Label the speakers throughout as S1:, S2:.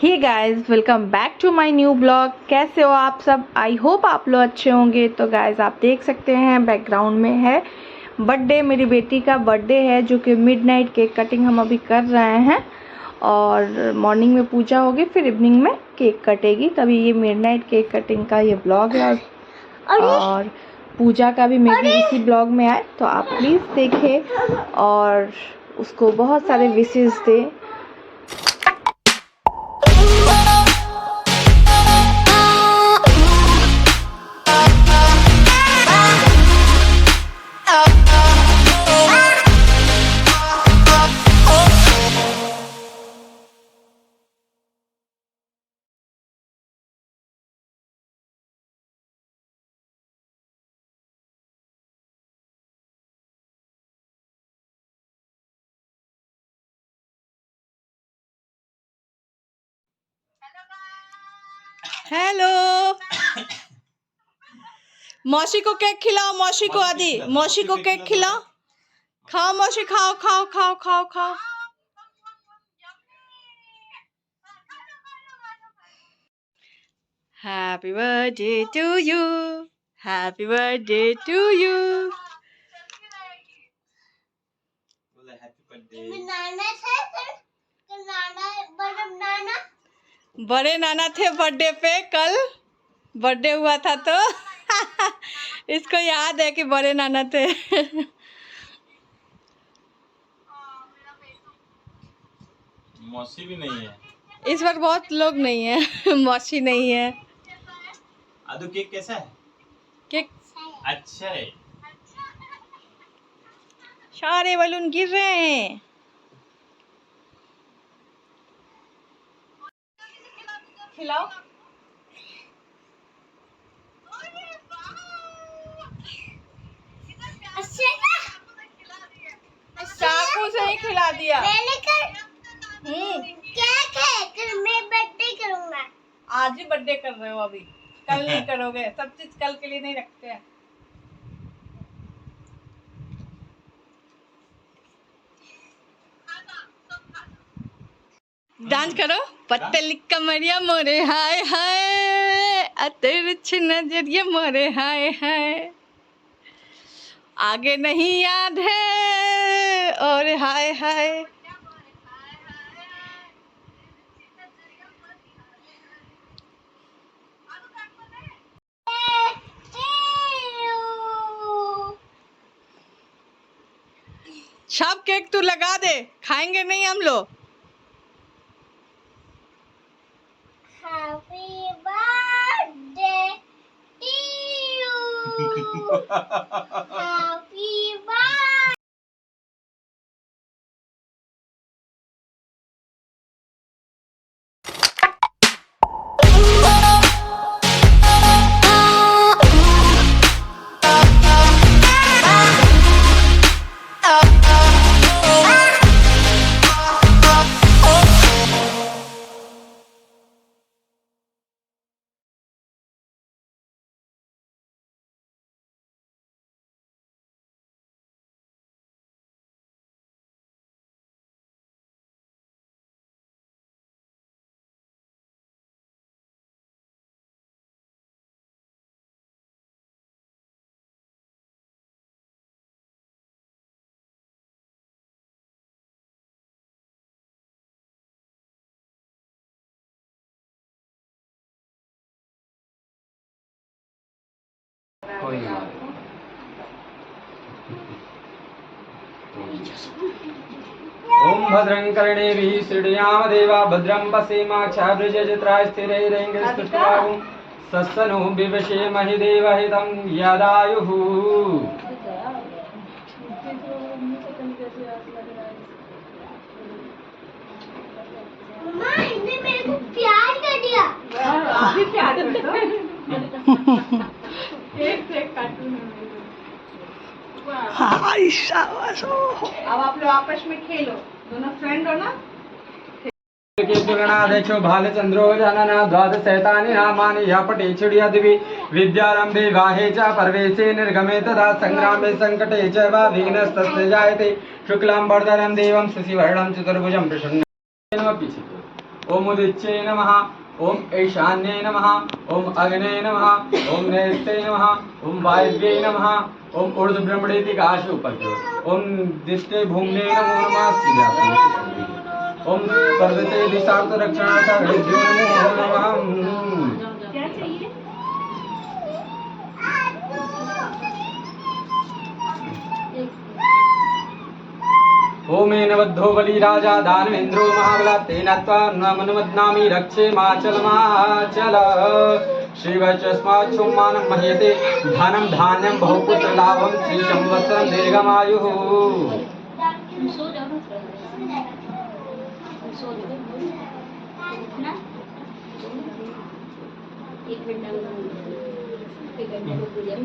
S1: Hey guys, welcome back to my new blog. कैसे हो आप सब? आई होप आप लोग अच्छे होंगे। तो गाइस, आप देख सकते हैं बैकग्राउंड में है बर्थडे, मेरी बेटी का बर्थडे है, जो कि मिडनाइट केक कटिंग हम अभी कर रहे हैं। और मॉर्निंग में पूजा होगी, फिर इवनिंग में केक कटेगी। तभी ये मिडनाइट केक कटिंग का ये ब्लॉग है और पूजा का भी मे बी इसी ब्लॉग में आए, तो आप प्लीज़ देखें और उसको बहुत सारे विशेस दें। हेलो, मौसी को केक खिलाओ। मौसी को आदि, मौसी को केक खिलाओ। खाओ मौसी, खाओ खाओ खाओ खाओ खाओ। Happy birthday to you, happy birthday to you. बड़े नाना थे बर्थडे पे, कल बर्थडे हुआ था तो इसको याद है कि बड़े नाना थे।
S2: मौसी भी नहीं है
S1: इस बार, बहुत लोग नहीं है। मौसी नहीं है।
S2: आदू केक कैसा है?
S1: केक
S2: अच्छा है।
S1: सारे बलून गिर रहे हैं। खिलाओ। चाकू से ही खिला दिया।
S3: केक है, कल मैं बर्थडे करूंगा।
S1: आज ही बर्थडे कर रहे हो, अभी कल नहीं करोगे। सब चीज कल के लिए नहीं रखते हैं। डांस करो। पतली कमरिया मोरे हाय हाय, अतिरछ नजरिया मोरे हाय हाय, आगे नहीं याद है और हाय हाय। सब केक तू लगा दे, खाएंगे नहीं हम लोग।
S3: Happy birthday to you, happy birthday.
S4: ओम भद्रं कर्णेभिः शृणुयाम देवा भद्रं पश्येमाक्षाभृजजत्राः स्थिरैरङ्गैस्तुष्टुवागुं सत्सनो विवशेमहि देवहितं यदायुः।
S3: मम्मा, इसने मेरे को प्यार कर दिया।
S1: अभी प्यार कर दो। एक से एक कार्टून है। हाय शाबाश। अब आप लोग आपस में खेलो, दोनों फ्रेंड हो ना।
S4: गणाध्यक्षो भालचंद्रो जनना द्वादशैतानि नामानि या पटे चिड़ियदिवि विद्यारंभे वाहे च परवेशे निर्गमे तदा संग्रामे संकटे च वा विघ्नस्तस्य जायते शुक्लां वरदनं देवं शशिवर्णं चतुर्भुजं प्रसन्नं। पीछे ओम उदिच्ये नमः, ओम ईशान्ये नमः, ओम अग्ने नमः, ओम नैऋत्ये नमः, ओम वायव्ये नमः, ओम ऊर्ध्व ब्रह्मणेति काश ऊपर की ओर, ओम दित्ये भूम्ने नमो नमः, सीधा ओम सर्वते दिशार्थ रक्षणार्थ हृदयो नमो नमः।
S3: क्या चाहिए?
S4: ओमेन बद्धो बलि राजा दानवेन्द्रो महाबला तेन त्वा नमनुमध्नामि रक्षे माचल माचल श्रीवचस्माच्छुम्मानं मह्यते धनं धान्यं बहुपुत्र लाभं श्री संवत्सरं दीर्घमायुः।
S3: तुम सो जाओ ना, तुम सो जाओ ना, एक घंटा में पूजा कर।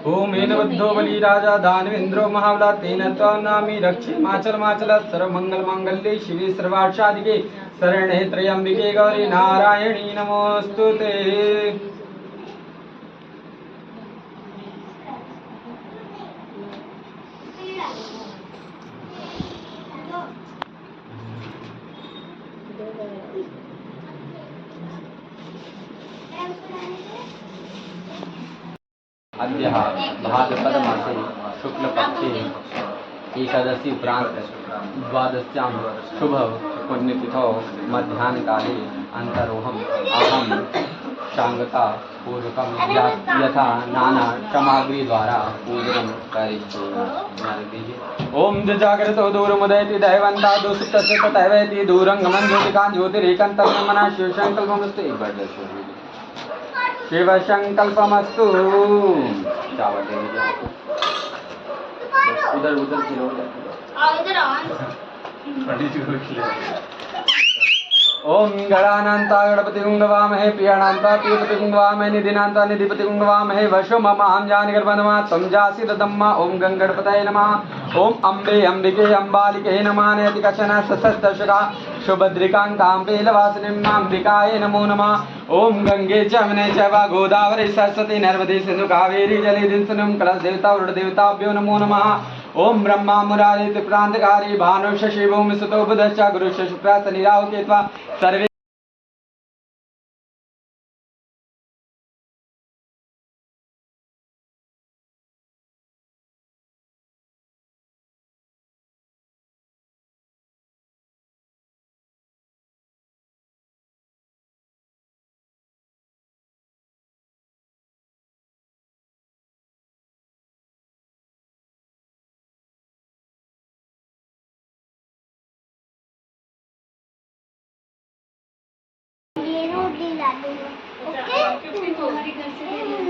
S4: ओमेन बद्धो बलि राजा दानवेन्द्रो महाबला तेन त्वा नामि रक्षे माचल माचल सर्वमंगल मांगल्ये शिवे सर्वार्थसाधिके शरणे त्र्यंबिके गौरी नारायणी नमोस्तुते। अद्य भाद्रपदमासे शुक्लपक्षे एकादशी उपरांत द्वादश्यां शुभ पुण्यतिथौ मध्याह्नकाले अन्तरोहम् अहं शांगता पूर्वकं यथा नाना सामग्री द्वारा पूजनं करिष्ये। ओम जागृतो दूरमुदयति दैवन्ता दुष्टस्य तथैवेति दूरं गमनं ज्योतिकां ज्योतिरेकं तन्मना शिवसंकल्पमस्तु। एक बार दर्शन शिवसंकल्पमस्तु। चावल दे दीजिए उधर उधर खिलो
S3: इधर आओ।
S4: ओम गणानान्ता गणपति गुंगवामहे प्रियाणान्ता प्रियपति गुंगवामहे निधिनान्ता निधिपति गुंगवामहे वशो ममाहं जानि गर्भनमा त्वं जासि तदम्मा। ओम गंगणपतये नमः। ओम अम्बे अंबिके अम्बालिके नमः। नेति कशन सशस्त्रशका सुभद्रिकां काम्पेलवासिनीं अम्बिकाय नमो नमः। ओम गंगे च यमुने चैव गोदावरी सरस्वती नर्मदे सिन्धु कावेरी जलेऽस्मिन् सन्निधिं कलश देवता वरुणदेवताभ्यो नमो नमः। ओम ब्रह्मा मुरारी त्रिप्रांतकारी भानु शशि भूमि सुतो बुधश्च गुरुश्च शुक्रः शनि राहु केतुः सर्वे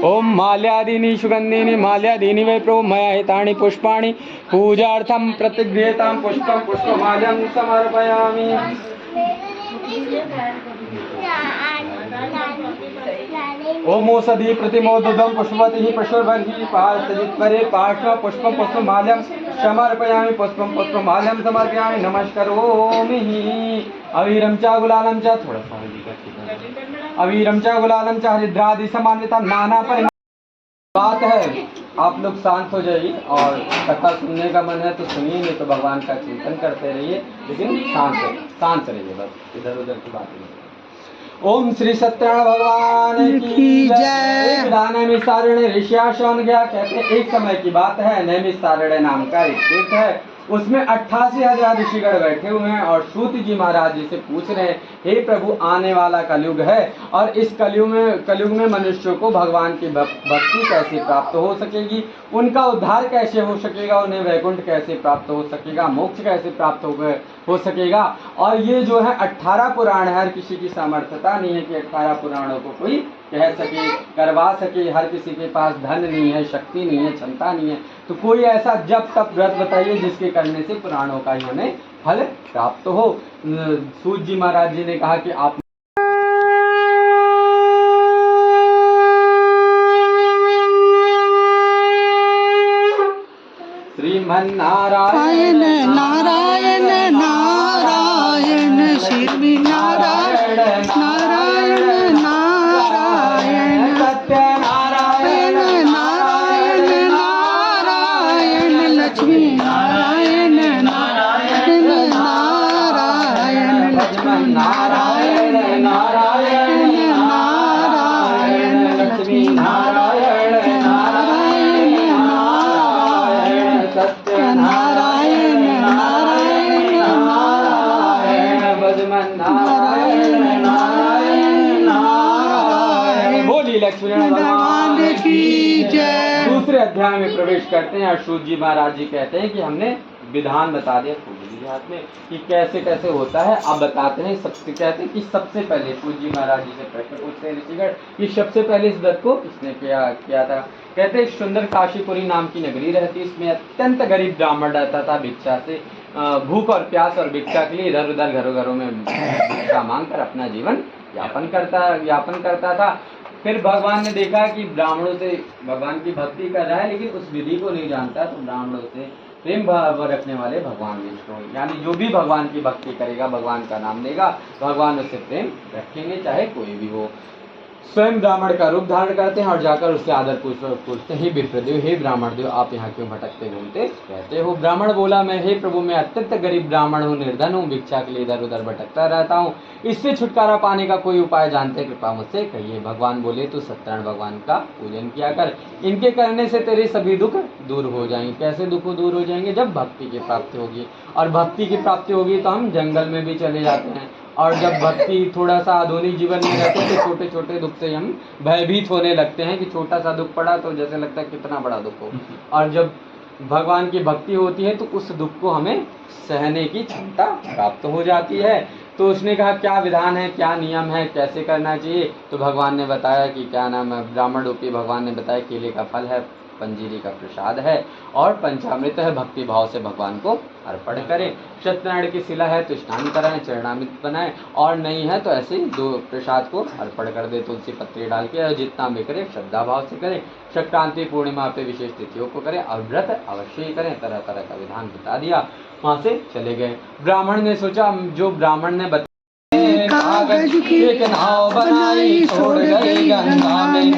S4: ओम माल्यादीनि सुगंधीनि माल्यादीनि वै प्रभो मया हितानि पुष्पाणि पूजार्थं प्रतिगृह्यतां पुष्पं पुष्पमाल्यं समर्पयामि। ओम औषधि प्रतिमोदुदं पुष्पवती पशुर्भर्हि पार्श्वजित्वरे पार्श्व पुष्पं पुष्पमाल्यं समर्पयामि पुष्पं पुष्पमाल्यं समर्पयामि नमस्करोमि। अवीरं च गुलालं च थोड़ा सा अवीरम च गुलालम च हरिद्रादि समान्विता नाना पर बात है। आप लोग शांत हो जाइए और कथा सुनने का मन है तो सुनिए, नहीं तो भगवान का चिंतन करते रहिए, लेकिन शांत रहिए, बस इधर उधर की बात नहीं। ओम श्री सत्यनारायण भगवान की जय। नैमिषारण्य ऋषियाश्रम गया, कहते हैं एक समय की बात है, नैमिषारण्य नाम का एक तीर्थ है, उसमें 88,000 ऋषिगण बैठे हुए हैं और सूत जी महाराज जी से पूछ रहे हैं, हे प्रभु आने वाला कलयुग है और इस कलयुग में मनुष्यों को भगवान की भक्ति कैसे प्राप्त हो सकेगी, उनका उद्धार कैसे हो सकेगा, उन्हें वैकुंठ कैसे प्राप्त हो सकेगा, मोक्ष कैसे प्राप्त हो सकेगा। और ये जो है 18 पुराण है, हर किसी की सामर्थ्यता नहीं है कि 18 पुराणों को कोई कह सके, करवा सके, हर किसी के पास धन नहीं है, शक्ति नहीं है, क्षमता नहीं है, तो कोई ऐसा जप तप व्रत बताइए जिसके करने से पुराणों का ही हमें फल प्राप्त हो। सूत जी महाराज जी ने कहा कि आप श्रीमन्नारायण नारायण नारायण श्री नारायण नारायण नारायण सत्यनारायण नारायण नारायण लक्ष्मी नारायण नारायण नारायण लक्ष्मण नारायण नारायण नारायण लक्ष्मी नारायण नारायण नारायण सत्य नारायण नारायण नारायण बजमन नारायण नारायण नारायण। बोली लक्ष्मी भगवान की जय। दूसरे अध्याय में प्रवेश करते हैं। अशोक जी महाराज जी कहते हैं कि हमने विधान बता दिया पूज्य जी हाथ में कि कैसे कैसे होता है। अब बताते हैं सबसे, कहते हैं कि सबसे पहले पूज्य जी महाराज जी से प्रश्न पूछते हैं ऋषिगण कि सबसे पहले इस व्रत को किसने किया था। कहते हैं सुंदर काशीपुरी नाम की नगरी रहती, इसमें अत्यंत गरीब ब्राह्मण रहता था। भिक्षा से भूख और प्यास और भिक्षा के लिए इधर उधर घरों घरों में भिक्षा मांग कर अपना जीवन यापन करता था। फिर भगवान ने देखा कि ब्राह्मणों से भगवान की भक्ति कर रहा है लेकिन उस विधि को नहीं जानता, तो ब्राह्मणों से प्रेम भाव रखने वाले भगवान विष्णु, यानी जो भी भगवान की भक्ति करेगा, भगवान का नाम लेगा, भगवान उससे प्रेम रखेंगे चाहे कोई भी हो। स्वयं ब्राह्मण का रूप धारण करते हैं और जाकर उससे आदर पूछते हैं, हे विप्रदेव, हे ब्राह्मण देव, आप यहाँ क्यों भटकते घूमते रहते हो। ब्राह्मण बोला, मैं हे प्रभु, मैं अत्यंत गरीब ब्राह्मण हूँ, निर्धन हूँ, भिक्षा के लिए इधर उधर भटकता रहता हूँ, इससे छुटकारा पाने का कोई उपाय जानते, कृपा मुझसे कहिए। भगवान बोले, तो सत्यनारायण भगवान का पूजन किया कर, इनके करने से तेरे सभी दुख दूर हो जाएंगे। कैसे दुख दूर हो जाएंगे? जब भक्ति की प्राप्ति होगी, और भक्ति की प्राप्ति होगी तो हम जंगल में भी चले जाते हैं, और जब भक्ति थोड़ा सा आधुनिक जीवन में रहते हैं तो छोटे छोटे दुख से हम भयभीत होने लगते हैं कि छोटा सा दुख पड़ा तो जैसे लगता है कितना बड़ा दुख हो। और जब भगवान की भक्ति होती है तो उस दुख को हमें सहने की क्षमता प्राप्त हो जाती है। तो उसने कहा क्या विधान है, क्या नियम है, कैसे करना चाहिए। तो भगवान ने बताया कि क्या नाम है, ब्राह्मण रूपी भगवान ने बताया केले का फल है, पंजीरी का प्रसाद है और पंचामृत है, भक्ति भाव से भगवान को अर्पण करें। सत्यनारायण की शिला है तो स्नान कराएं, चरणामृत बनाएं, और नहीं है तो ऐसे ही दो प्रसाद को अर्पण कर दे, तुलसी पत्ती डाल के, जितना भी करें श्रद्धा भाव से करें। संक्रांति पूर्णिमा पे विशेष तिथियों को करें और व्रत अवश्य ही करें। तरह तरह का विधान बता दिया, वहां से चले गए। ब्राह्मण ने सोचा, जो ब्राह्मण ने कागज की एक नाव बनाई, छोड़ गई गंगा में,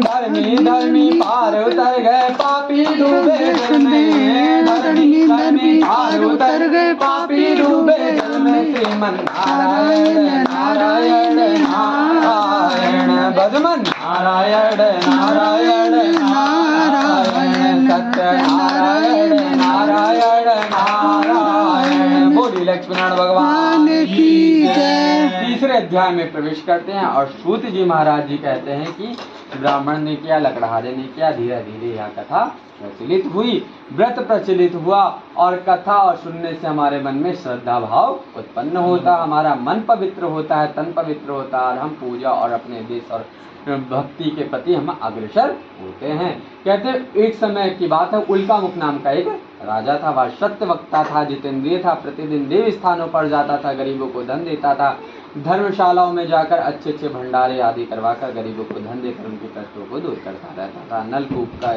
S4: धर्मी धर्मी पार उतर गए, पापी डूबे जल में, धर्मी धर्मी पार उतर गए, पापी डूबे जल में। श्रीमन नारायण नारायण नारायण बजमन नारायण नारायण नारायण सत्य नारायण नारायण नारायण। बोली लक्ष्मीनारायण भगवान की जय। तीसरे अध्याय में प्रवेश करते हैं और सूत जी महाराज जी कहते हैं कि ब्राह्मण ने किया, लकड़हारे ने किया, धीरे धीरे यह कथा प्रचलित हुई, व्रत प्रचलित हुआ, और कथा और सुनने से हमारे मन में श्रद्धा भाव उत्पन्न होता, हमारा मन पवित्र होता है, तन पवित्र होता है, और हम पूजा और अपने देश और भक्ति के प्रति हम अग्रसर होते हैं। कहते एक समय की बात है, उल्कामुख नाम का एक राजा था। वह सत्य वक्ता था, जितेंद्रिय था, प्रतिदिन देव स्थानों पर जाता था, गरीबों को धन देता था, धर्मशालाओं में जाकर अच्छे अच्छे भंडारे आदि करवाकर गरीबों को धन देकर उनके कष्टों को दूर करता रहता था। नलकूप का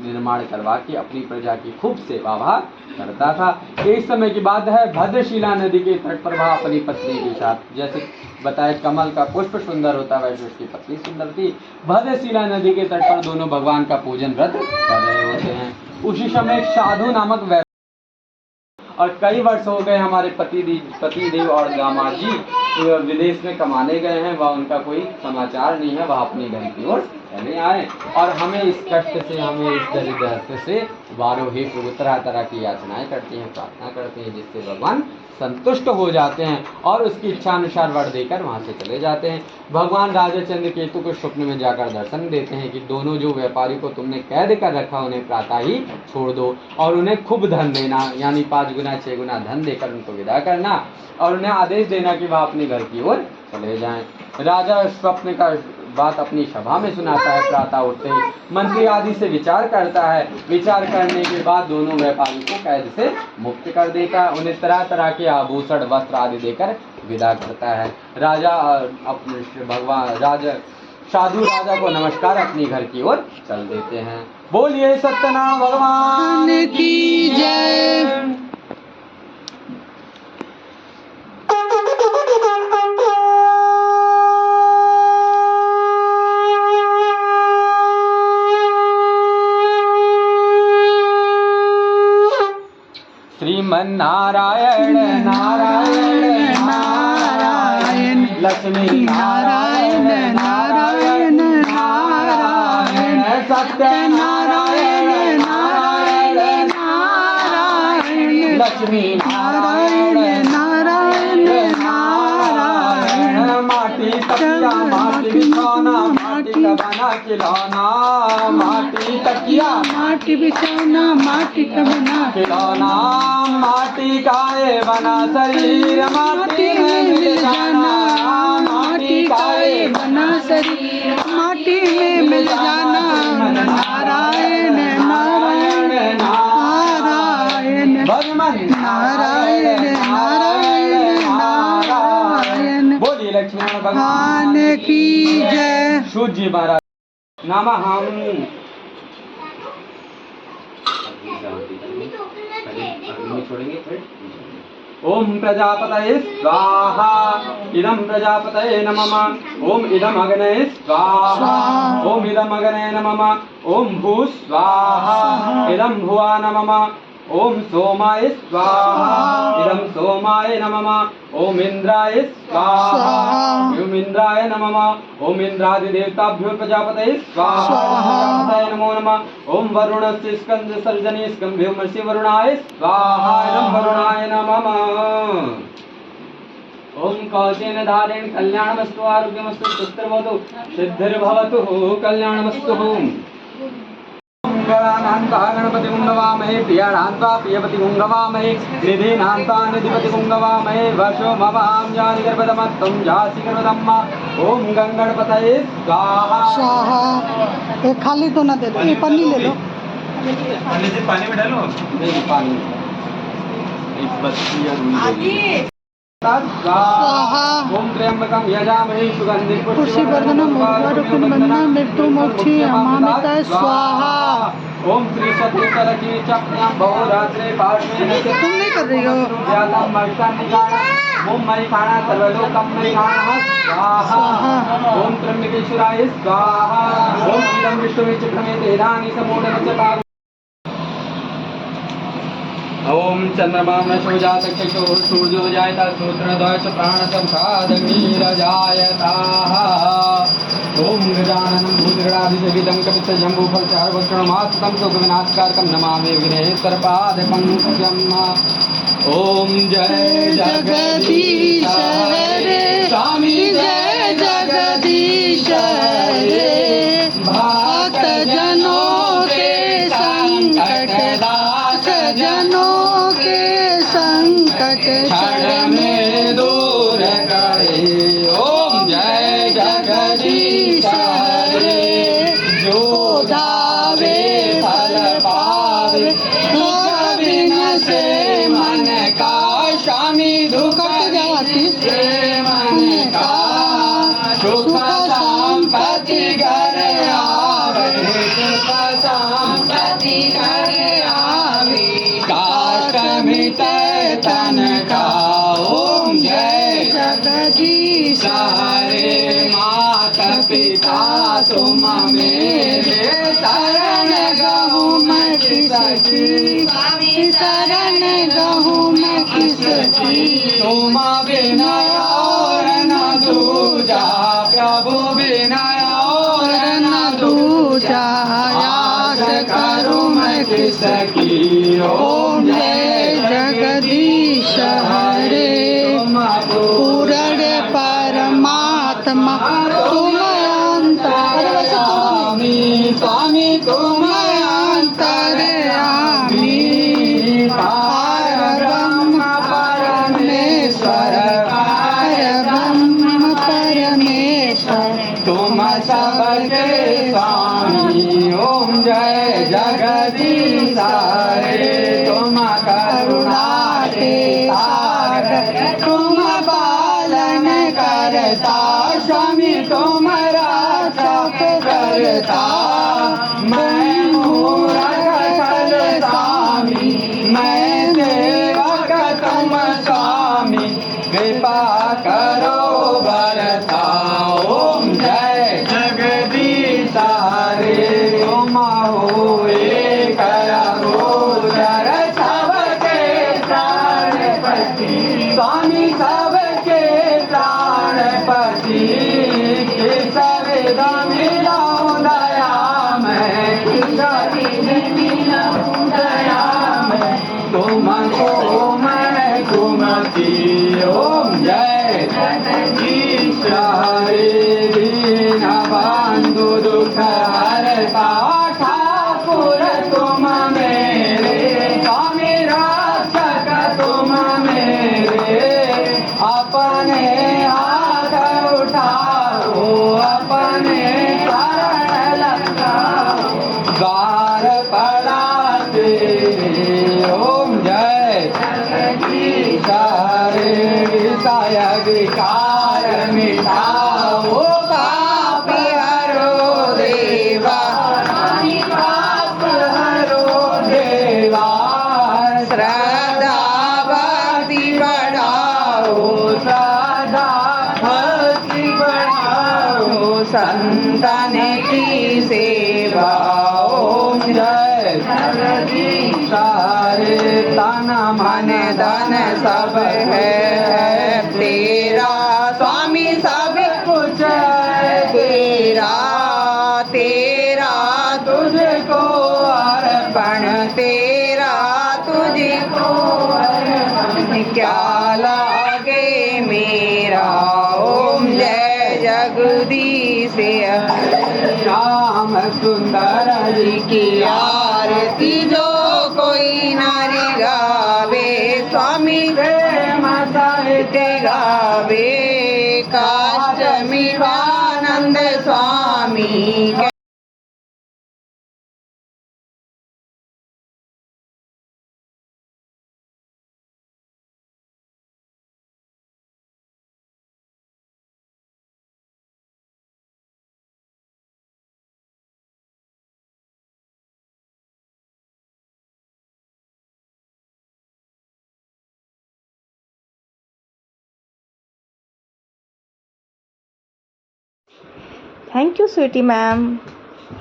S4: निर्माण करवा के अपनी प्रजा की खूब सेवा भाव करता था। एक समय की बात है, भद्रशिला नदी के तट पर वह अपनी पत्नी के साथ, जैसे बताए कमल का पुष्प सुंदर होता है वैसे उसकी पत्नी सुंदर थी। भद्रशिला नदी के तट पर दोनों भगवान का पूजन व्रत कर रहे होते हैं। उसी समय एक साधु नामक और कई वर्ष हो गए हमारे पतिदेव और दामाद जी विदेश में कमाने गए हैं, वह उनका कोई समाचार नहीं है, वह अपने घर की ओर चले आए, और हमें इस कष्ट से, हमें इस दरिद्र से वारो ही प्रभु तरह तरह की याचनाएं करती हैं, प्रार्थना करते हैं, जिससे भगवान संतुष्ट हो जाते हैं और उसकी इच्छा अनुसार वर देकर वहाँ से चले जाते हैं। भगवान राजा चंद्रकेतु को स्वप्न में जाकर दर्शन देते हैं कि दोनों जो व्यापारी को तुमने कैद कर रखा उन्हें प्रातः ही छोड़ दो, और उन्हें खूब धन देना, यानी 5 गुना 6 गुना धन देकर उनको विदा करना, और उन्हें आदेश देना कि वह अपने घर की ओर चले जाएं। राजा स्वप्न का बात अपनी सभा में सुनाता है। प्रातः उठते ही मंत्री आदि से विचार करता है, विचार करने के बाद दोनों व्यापारी को कैद से मुक्त कर देता है, उन्हें तरह तरह के आभूषण वस्त्र आदि देकर विदा करता है। राजा अपने साधु राजा को नमस्कार अपनी घर की ओर चल देते हैं। बोलिए सत्यनारायण भगवान की जय। श्रीमन नारायण नारायण नारायण लक्ष्मी नारायण नारायण नारायण सत्य नारायण नारायण नारायण लक्ष्मी नारायण नारायण नारायण माटी तकिया माटी बिछौना माटी का बना खिलौना माटी तकिया
S1: माटी बिछौना माटी का बना
S4: खिलौना माटी का ये बना शरीर माटी में मिल जाना माटी का ये
S1: बना शरीर माटी में मिल जाना नारायण नारायण नारायण
S4: भगवान
S1: नारायण नारायण नारायण
S4: बोलिए लक्ष्मण भगवान
S1: भगवान की जय।
S4: सूर्य जी महाराज नमः ओम प्रजापतये स्वाहा इदं प्रजापतये नमः ओम इदं अग्नये स्वाहा ओम इदं अग्नये नमः ओम भू स्वाहा इदं भुवा नमः ओम सोमाय स्वाहा इदं सोमाय नमः ओम इंद्राय स्वाहा ओम इंद्राय नमः ओम इंद्रादि देवताभ्यो प्रजापतये स्वाहा प्रजापतये नमो नमः ओम वरुणस्य स्कंद सर्जनी स्कंभ्यो मर्षि वरुणाय स्वाहा इदं वरुणाय नमः ओम कौशेन धारेण कल्याणमस्तु आरोग्यमस्तु पुत्रभवतु सिद्धिर्भवतु कल्याणमस्तु गणानान्ता गणपति गुंगवामहे प्रियाणान्ता प्रियपति गुंगवामहे निधीनान्ता निधिपति गुंगवामहे वशो मवां जानि गर्भदमत्तं जासि गर्भदम्मा ओम गंगणपतये स्वाहा
S1: स्वाहा ये खाली तो ना दे दो ये पन्नी ले लो
S2: पानी में डालो
S4: पानी
S2: एक बत्ती या रुई
S1: स्वाहा
S4: ओम त्र्यंबकं यजामहे सुगंधिं
S1: पुष्टिवर्धनं मुर्वारुकं मृत्युमोक्षी अमामिता स्वाहा।
S4: ओम श्री सत्य सरकी चक्रां बहुरात्रे पार्श्वे
S1: तुम नहीं कर रही हो
S4: व्यातं मर्षं निगाणं ओम मयिखाणा सर्वलोकं मयिखाणः स्वाहा ओम त्र्यंबकेश्वराय स्वाहा ओम इदं विष्णुवे चक्रमे तेनानि समूढमचता ओम चंद्रमा में जात चक्षुः सूर्यो जायता सूत्रद्वय च प्राणसंखादग्निरजायता ओम गजाननं भूतगणाधिसेवितं कपितजम्बूफलचारुभक्षणमास्तं सुखविनाशकारकं नमामि विघ्नेश्वरपादपङ्कजम् ओम जय जगदीश हरे स्वामी जय जगदीश हरे भक्त जनों के संकट दास जनों के संकट क्षण में दूर करे ओम जय जगदीश हरे जो धावे फल पावे दुख बिन से मन का स्वामी दुख जाति से मन का सुख संपत्ति घर आवे सुख संपत्ति घर आवे काष्ट मिटे तन का ओम जय जगदीश हरे माता पिता तुम मेरे शरण गहूँ मैं किसकी शरण गहूँ मैं किसकी तुम बिना और न दूजा प्रभु बिना और न दूजा आस करूँ मैं किसकी ओम जय जगदीश हरे पूर्ण परमात्मा तुम अंतर्यामी स्वामी तुम अंतर्यामी पार ब्रह्म परमेश्वर पार ब्रह्म परमेश्वर तुम सबके स्वामी ओम जय जगदीश हरे तुम करुणा के सागर तुम पालन करता स्वामी तुम रक्षक करता मैं मूरख स्वामी मैं सेवक तुम स्वामी कृपा करो बरता ओम जय जगदीश हरे तुम हो एक गोचर सबके प्राणपति स्वामी सबके प्राणपति आरती किस वेदा मिलाऊं दया मैं, किस मिलाऊं दया मैं, तुमको मैं घूमती। ओम जय जगदीश हरे दीन बंधु दुख हरता ठाकुर तुम मेरे, स्वामी रक्षक तुम मेरे, अपने हाथ उठाओ अपने शरण लगाओ, द्वार पड़ा तेरे। ओम जय जगदीश हरे विषय विकार मिटाओ, पाप हरो देवा, पाप हरो देवा, श्रद्धा भक्ति बढ़ाओ, श्रद्धा भक्ति बढ़ाओ, संतन की सेवा। ओम जय जगदीश हरे तन मन धन सब है तेरा, स्वामी सब कुछ है तेरा, तेरा तुझको अर्पण, तेरा तुझको अर्पण, क्या लागे मेरा। ओम जय जगदीश श्याम सुंदर जी की आरती जो कोई नारी गावे, स्वामी प्रेम सहित गावे, काष्टमी आनंद स्वामी।
S1: थैंक यू स्वीटी मैम,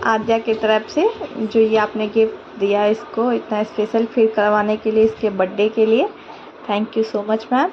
S1: आद्या की तरफ से, जो ये आपने गिफ्ट दिया इसको इतना स्पेशल फील करवाने के लिए, इसके बर्थडे के लिए। Thank you so much ma'am.